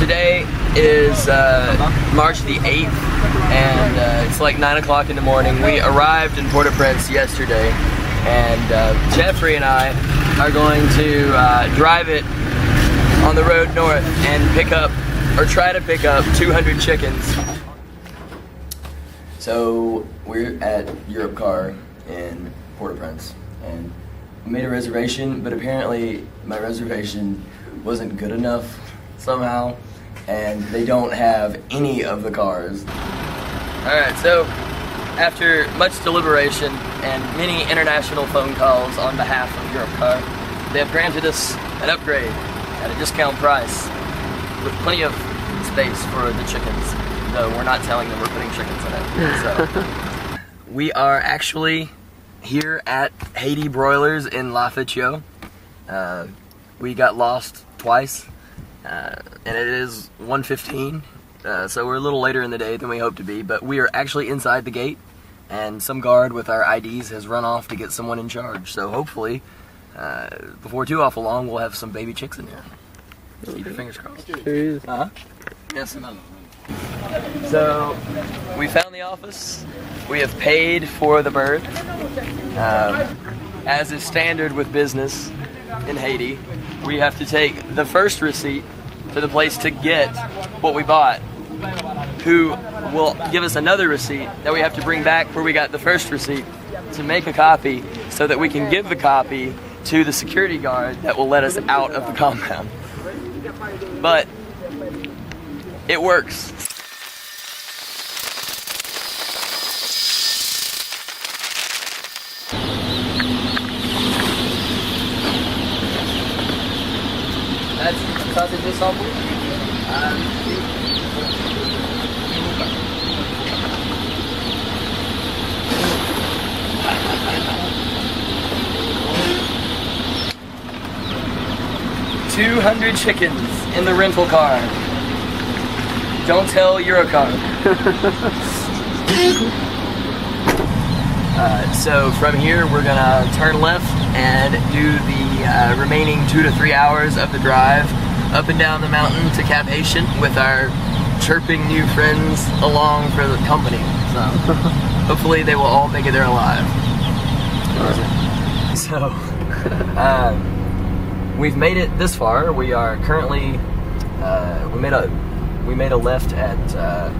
Today is March the 8th, and it's like 9 o'clock in the morning. We arrived in Port-au-Prince yesterday, and Jeffrey and I are going to drive it on the road north and pick up, or try to pick up, 200 chickens. So we're at Europe Car in Port-au-Prince, and we made a reservation, but apparently my reservation wasn't good enough somehow, and they don't have any of the cars. Alright, so after much deliberation and many international phone calls on behalf of Europe Car, they have granted us an upgrade at a discount price with plenty of space for the chickens, though we're not telling them we're putting chickens in it. So we are actually here at Haiti Broilers in Lafayette. We got lost twice, and it is 1:15, so we're a little later in the day than we hoped to be, but we are actually inside the gate, and some guard with our IDs has run off to get someone in charge, so hopefully before too awful long we'll have some baby chicks in here. Keep your fingers crossed. There he is. Yes, ma'am. So we found the office. We have paid for the bird. As is standard with business in Haiti, we have to take the first receipt to the place to get what we bought, who will give us another receipt that we have to bring back where we got the first receipt to make a copy so that we can give the copy to the security guard that will let us out of the compound. But it works. That's sausage de sample. 200 chickens in the rental car. Don't tell Eurocar. So from here we're gonna turn left and do the remaining 2 to 3 hours of the drive up and down the mountain to Cap Haitian with our chirping new friends along for the company. So hopefully they will all make it there alive. So we've made it this far. We are currently we made a left at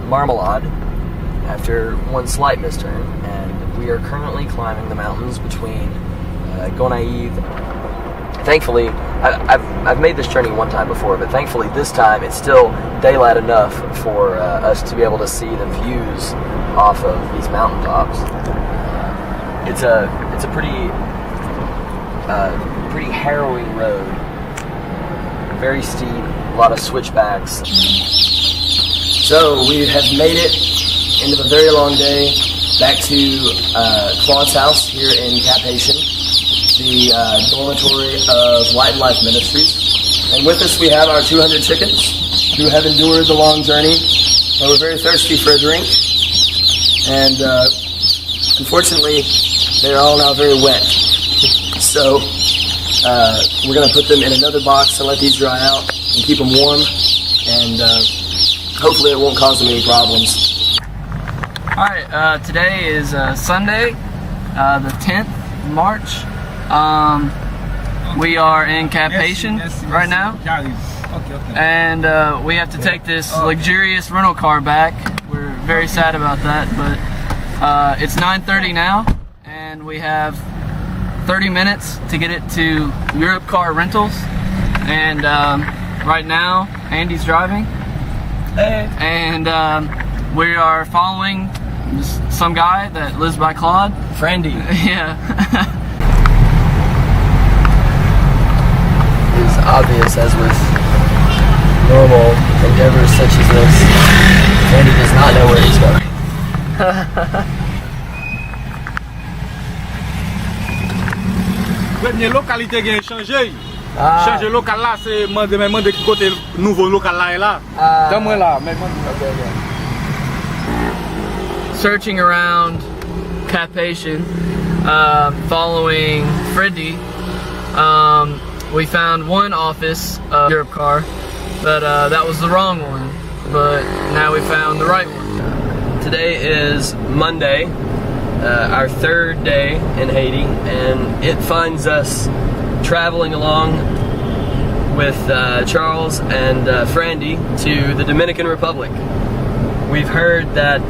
Marmalade after one slight misturn, and we are currently climbing the mountains between Gonaïve. Thankfully, I've made this journey one time before, but thankfully this time it's still daylight enough for us to be able to see the views off of these mountaintops. It's a pretty harrowing road, very steep, a lot of switchbacks. So we have made it into a very long day back to Claude's house here in Cap Haitian, the dormitory of Light and Life Ministries. And with us we have our 200 chickens who have endured the long journey, and we're very thirsty for a drink. And unfortunately, they're all now very wet. So we're going to put them in another box to let these dry out and keep them warm, and hopefully it won't cause them any problems. Alright, today is Sunday, the 10th of March. We are in Cap Haitian right now, and we have to take this luxurious rental car back. We're very sad about that, but it's 9:30 now, and we have 30 minutes to get it to Europe Car Rentals. And right now, Andy's driving. Hey. And we are following some guy that lives by Claude. Friendy. Yeah. It's obvious, as with normal endeavors such as this, Friendy does not know where he's going. Premier localité qui a changé. Changer local là, c'est demander qui côté nouveau local là est là. Donne-moi là, mais Searching around Cap Haitian, following Freddy, we found one office of Europe Car, but that was the wrong one. But now we found the right one. Today is Monday, our third day in Haiti, and it finds us traveling along with Charles and Frandy to the Dominican Republic. We've heard that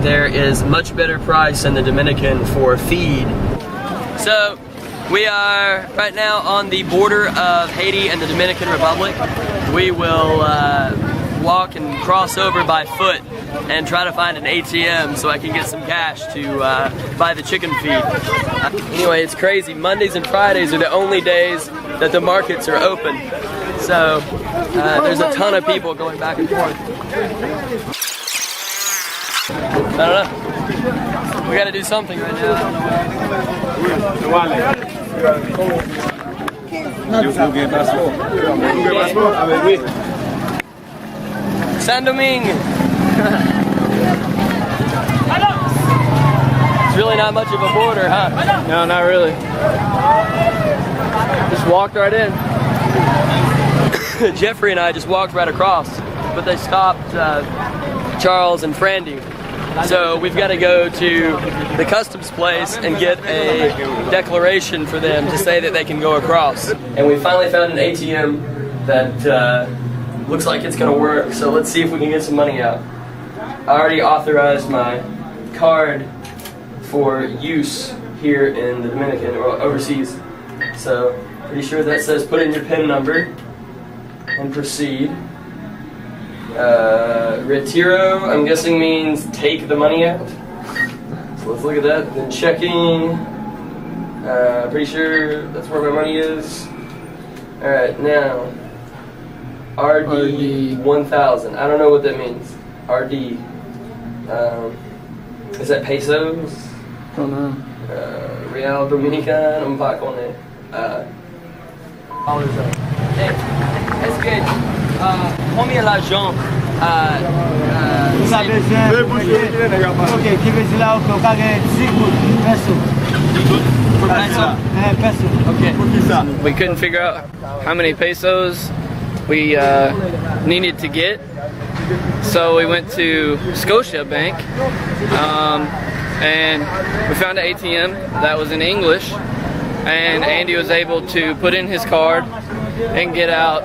there is much better price in the Dominican for feed. So we are right now on the border of Haiti and the Dominican Republic. We will walk and cross over by foot and try to find an ATM so I can get some cash to buy the chicken feed. Anyway, it's crazy. Mondays and Fridays are the only days that the markets are open. So there's a ton of people going back and forth. I don't know. We gotta do something right now. Saint-Domingue! It's really not much of a border, huh? No, not really. Just walked right in. Jeffrey and I just walked right across, but they stopped Charles and Frandy. So we've got to go to the customs place and get a declaration for them to say that they can go across. And we finally found an ATM that looks like it's gonna work, so let's see if we can get some money out. I already authorized my card for use here in the Dominican or overseas. So pretty sure that says put in your PIN number and proceed. Retiro, I'm guessing means take the money out. So let's look at that. Then checking. Pretty sure that's where my money is. Alright, now RD 1000. I don't know what that means. RD. Is that pesos? I don't know. Real Dominican, un pas con it. Est-ce que combien l'argent Ok, que veut dire là qu'on gagne 10 pesos. Okay. We couldn't figure out how many pesos we needed to get, so we went to Scotia Bank, and we found an ATM that was in English, and Andy was able to put in his card and get out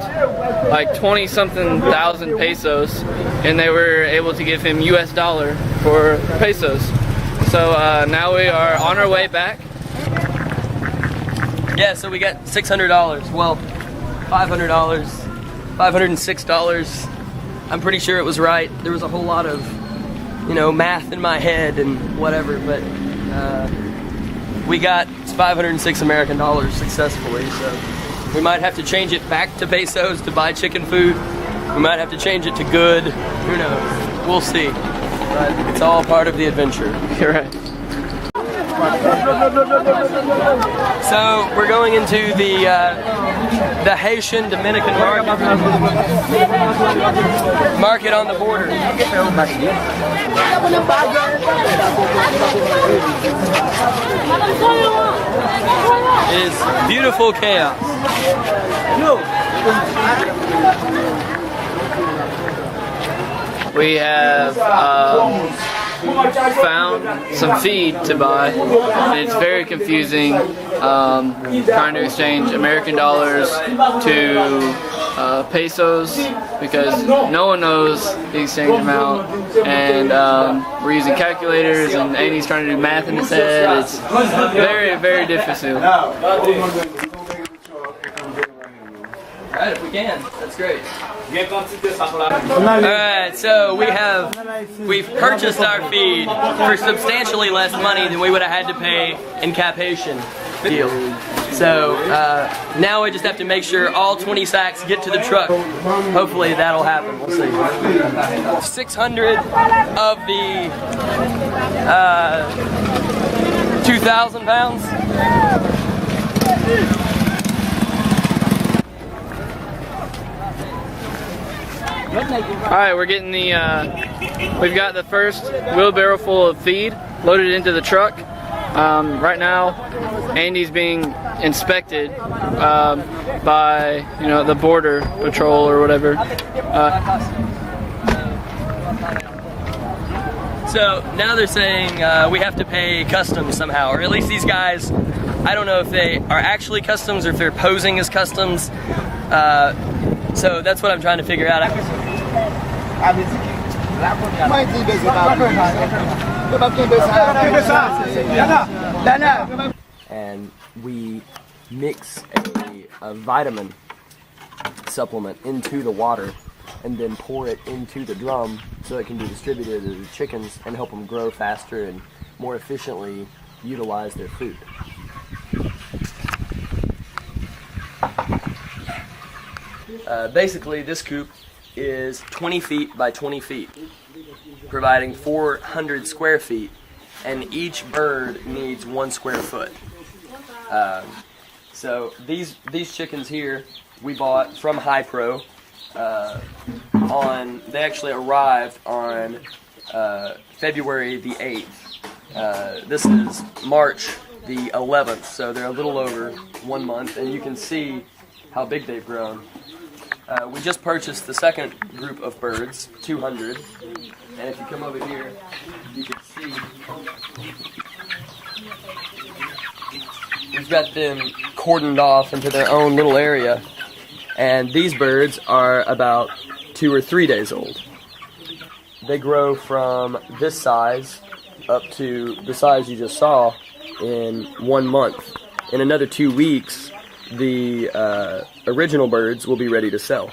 like 20-something thousand pesos, and they were able to give him US dollar for pesos. So now we are on our way back. Yeah, so we got $600. Well, $500, $506. I'm pretty sure it was right. There was a whole lot of, you know, math in my head and whatever, but we got 506 American dollars successfully. So we might have to change it back to pesos to buy chicken food. We might have to change it to good. Who knows? We'll see. But it's all part of the adventure. You're right. So we're going into the Haitian Dominican market on the border. It is beautiful chaos. We have found some feed to buy, and it's very confusing trying to exchange American dollars to pesos, because no one knows the exchange amount, and we're using calculators, and Andy's trying to do math in his head. It's very, very difficult. Alright, if we can, that's great. Alright, so we've purchased our feed for substantially less money than we would have had to pay in Cap Haitian deal. So now we just have to make sure all 20 sacks get to the truck. Hopefully that'll happen, we'll see. 600 of the 2,000 pounds. Alright, we're getting we've got the first wheelbarrow full of feed loaded into the truck, Right now, Andy's being inspected by the border patrol or whatever. So now they're saying we have to pay customs somehow, or at least these guys. I don't know if they are actually customs or if they're posing as customs. So that's what I'm trying to figure out. And we mix a vitamin supplement into the water and then pour it into the drum so it can be distributed to the chickens and help them grow faster and more efficiently utilize their food. Basically, this coop is 20 feet by 20 feet, providing 400 square feet, and each bird needs 1 square foot. So these chickens here we bought from High Pro. They actually arrived on February the 8th. This is March the 11th, so they're a little over 1 month, and you can see how big they've grown. We just purchased the second group of birds, 200, and if you come over here, you can see we've got them cordoned off into their own little area, and these birds are about 2 or 3 days old. They grow from this size up to the size you just saw in 1 month. In another 2 weeks, the original birds will be ready to sell.